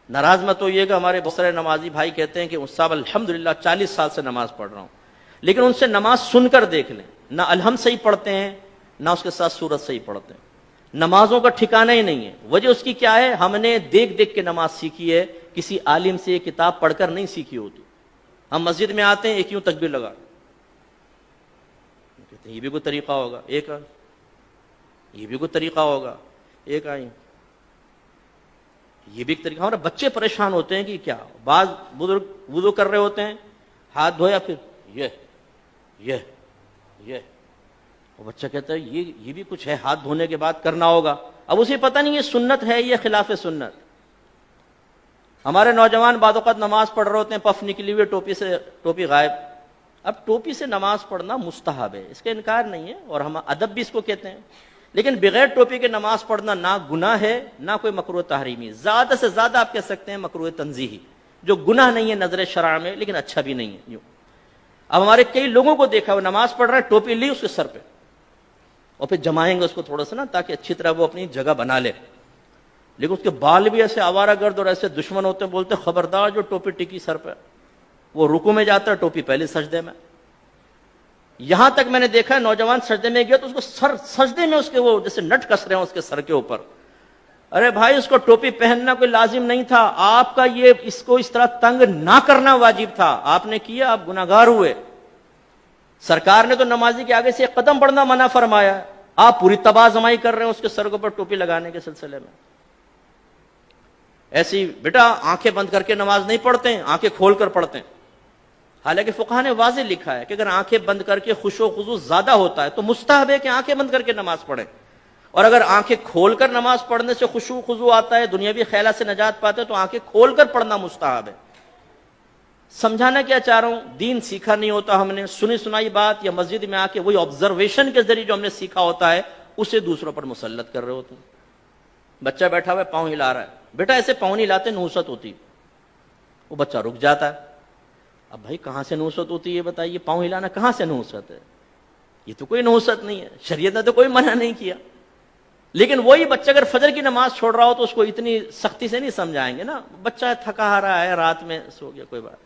ناراض مت ہوئیے گا، ہمارے بہت سارے نمازی بھائی کہتے ہیں کہ صاحب الحمدللہ 40 سال سے نماز پڑھ رہا ہوں، لیکن ان سے نماز سن کر دیکھ لیں، نہ الحمد صحیح پڑھتے ہیں نہ اس کے ساتھ سورت صحیح پڑھتے ہیں، نمازوں کا ٹھکانہ ہی نہیں ہے۔ وجہ اس کی کیا ہے؟ ہم نے دیکھ دیکھ کے نماز سیکھی ہے، کسی عالم سے کتاب پڑھ کر نہیں سیکھی ہوتی۔ ہم مسجد میں آتے ہیں، ایک یوں تکبیر لگا، کہتے ہیں یہ بھی کوئی طریقہ ہوگا، ایک یہ بھی کوئی طریقہ ہوگا، ایک آئی یہ بھی ایک طریقہ۔ ہمارے بچے پریشان ہوتے ہیں کہ کیا، بعض بزرگ وضو کر رہے ہوتے ہیں، ہاتھ دھویا، پھر یہ وہ بچہ کہتا ہے یہ بھی کچھ ہے، ہاتھ دھونے کے بعد کرنا ہوگا۔ اب اسے پتہ نہیں یہ سنت ہے یا خلاف سنت۔ ہمارے نوجوان بعض اوقات نماز پڑھ رہے ہوتے ہیں، پف نکلی ہوئی، ٹوپی غائب۔ اب ٹوپی سے نماز پڑھنا مستحب ہے، اس کا انکار نہیں ہے، اور ہم ادب بھی اس کو کہتے ہیں، لیکن بغیر ٹوپی کے نماز پڑھنا نہ گناہ ہے نہ کوئی مکروہ تحریمی، زیادہ سے زیادہ آپ کہہ سکتے ہیں مکروہ تنزیہی، جو گناہ نہیں ہے نظر شرع میں لیکن اچھا بھی نہیں ہے یوں۔ اب ہمارے کئی لوگوں کو دیکھا، وہ نماز پڑھ رہا ہے، ٹوپی لی اس کے سر پہ، اور پھر جمائیں گے اس کو تھوڑا سا نا تاکہ اچھی طرح وہ اپنی جگہ بنا لے، لیکن اس کے بال بھی ایسے آوارہ گرد اور ایسے دشمن ہوتے ہیں، بولتے خبردار جو ٹوپی ٹکی سر پہ، وہ رکوع میں جاتا ہے ٹوپی پہلے سجدے میں۔ یہاں تک میں نے دیکھا ہے نوجوان سجدے میں گیا تو اس کو سجدے میں اس کے وہ جیسے نٹ کس رہے ہیں اس کے سر کے اوپر۔ ارے بھائی اس کو ٹوپی پہننا کوئی لازم نہیں تھا، آپ کا یہ اس کو اس طرح تنگ نہ کرنا واجب تھا، آپ نے کیا، آپ گناہگار ہوئے۔ سرکار نے تو نمازی کے آگے سے ایک قدم بڑھنا منع فرمایا، آپ پوری تباہ زمائی کر رہے ہیں اس کے سر کے اوپر ٹوپی لگانے کے سلسلے میں۔ ایسی بیٹا آنکھیں بند کر کے نماز نہیں پڑھتے ہیں، آنکھیں کھول کر پڑھتے ہیں۔ حالانکہ فقہ نے واضح لکھا ہے کہ اگر آنکھیں بند کر کے خشوع و خضوع زیادہ ہوتا ہے تو مستحب ہے کہ آنکھیں بند کر کے نماز پڑھیں، اور اگر آنکھیں کھول کر نماز پڑھنے سے خشوع و خضوع آتا ہے، دنیاوی خیالات سے نجات پاتے تو آنکھیں کھول کر پڑھنا مستحب ہے۔ سمجھانا کیا چاہ رہا ہوں، دین سیکھا نہیں ہوتا ہم نے، سنی سنائی بات یا مسجد میں آ کے وہی آبزرویشن کے ذریعے جو ہم نے سیکھا ہوتا ہے اسے دوسروں پر مسلط کر رہے ہوتے ہیں۔ بچہ بیٹھا ہوا ہے، پاؤں ہلا رہا ہے، بیٹا ایسے پاؤں نہیں ہلاتے، نحوست ہوتی، وہ بچہ رک جاتا ہے۔ اب بھائی کہاں سے نحوست ہوتی ہے یہ بتائیے، پاؤں ہلانا کہاں سے نحوست ہے؟ یہ تو کوئی نحوست نہیں ہے، شریعت نے تو کوئی منع نہیں کیا۔ لیکن وہی بچہ اگر فجر کی نماز چھوڑ رہا ہو تو اس کو اتنی سختی سے نہیں سمجھائیں گے نا، بچہ تھکا رہا ہے، رات میں سو گیا، کوئی بات،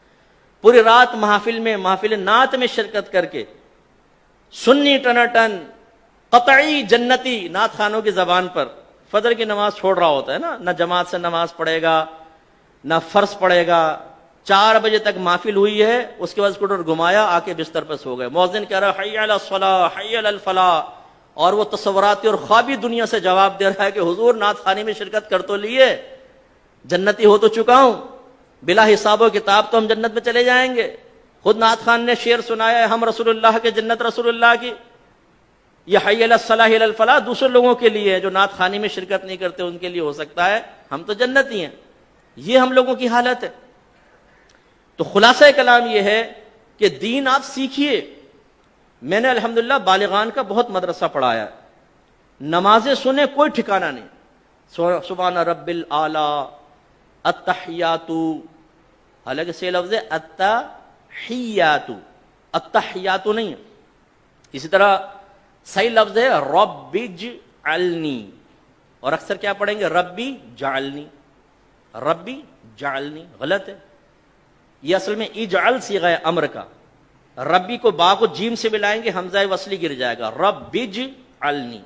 پوری رات محافل نعت میں شرکت کر کے سنی ٹناٹن قطعی جنتی نعت خانوں کی زبان پر فجر کی نماز چھوڑ رہا ہوتا ہے نا، نہ جماعت سے نماز پڑھے گا نہ فرض پڑھے گا، 4 بجے تک محفل ہوئی ہے، اس کے بعد اسکوٹر گھمایا، آ کے بستر پر سو گئے، مؤذن کہہ رہا ہے حی علی الصلاۃ حی علی الفلاح، اور وہ تصوراتی اور خوابی دنیا سے جواب دے رہا ہے کہ حضور نعت خوانی میں شرکت کر تو لیے، جنتی ہو تو چکا ہوں، بلا حساب و کتاب تو ہم جنت میں چلے جائیں گے۔ خود نعت خان نے شعر سنایا ہے، ہم رسول اللہ کے جنت رسول اللہ کی، یہ حی علی الصلاح حی علی الفلاح دوسرے لوگوں کے لیے ہے، جو نعت خوانی میں شرکت نہیں کرتے ان کے لیے ہو سکتا ہے، ہم تو جنتی ہیں۔ یہ ہم لوگوں کی حالت ہے۔ تو خلاصہ کلام یہ ہے کہ دین آپ سیکھیے۔ میں نے الحمدللہ بالغان کا بہت مدرسہ پڑھایا، نمازیں سنیں کوئی ٹھکانہ نہیں، سبحان رب الاعلی، التحیات، حالانکہ سے لفظ ہے التحیات، التحیات نہیں ہے۔ اسی طرح صحیح لفظ ہے رب اجعلنی، اور اکثر کیا پڑھیں گے ربی جعلنی، ربی جعلنی، غلط ہے۔ یہ اصل میں اجعل صیغہ امر کا، ربی کو با کو جیم سے ملائیں گے حمزہ وصلی گر جائے گا، رب اجعلنی،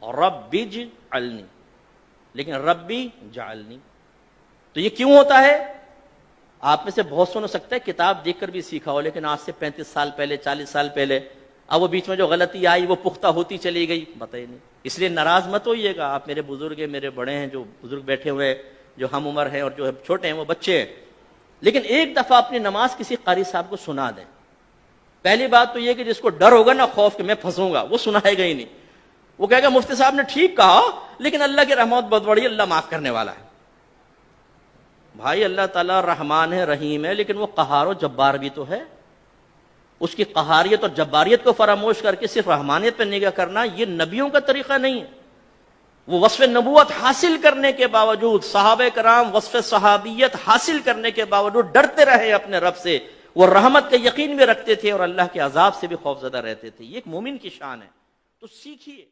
رب اجعلنی، لیکن ربی جعلنی۔ تو یہ کیوں ہوتا ہے؟ آپ میں سے بہت سو ہو سکتا ہے کتاب دیکھ کر بھی سیکھا ہو، لیکن آج سے 35 سال پہلے 40 سال پہلے، اب وہ بیچ میں جو غلطی آئی وہ پختہ ہوتی چلی گئی، بتائیے نہیں۔ اس لیے ناراض مت ہوئیے گا، آپ میرے بزرگ ہیں، میرے بڑے ہیں، جو بزرگ بیٹھے ہوئے جو ہم عمر ہیں اور جو چھوٹے ہیں وہ بچے ہیں، لیکن ایک دفعہ اپنی نماز کسی قاری صاحب کو سنا دیں۔ پہلی بات تو یہ کہ جس کو ڈر ہوگا نا، خوف کہ میں پھنسوں گا، وہ سنائے گا ہی نہیں، وہ کہے گا مفتی صاحب نے ٹھیک کہا لیکن اللہ کی رحمت بہت بڑی، اللہ معاف کرنے والا ہے۔ بھائی اللہ تعالیٰ رحمان ہے، رحیم ہے، لیکن وہ قہار و جبار بھی تو ہے۔ اس کی قہاریت اور جباریت کو فراموش کر کے صرف رحمانیت پہ نگاہ کرنا یہ نبیوں کا طریقہ نہیں ہے۔ وہ وصف نبوت حاصل کرنے کے باوجود، صحابہ کرام وصف صحابیت حاصل کرنے کے باوجود ڈرتے رہے اپنے رب سے، وہ رحمت کا یقین بھی رکھتے تھے اور اللہ کے عذاب سے بھی خوفزدہ رہتے تھے۔ یہ ایک مومن کی شان ہے، تو سیکھیے۔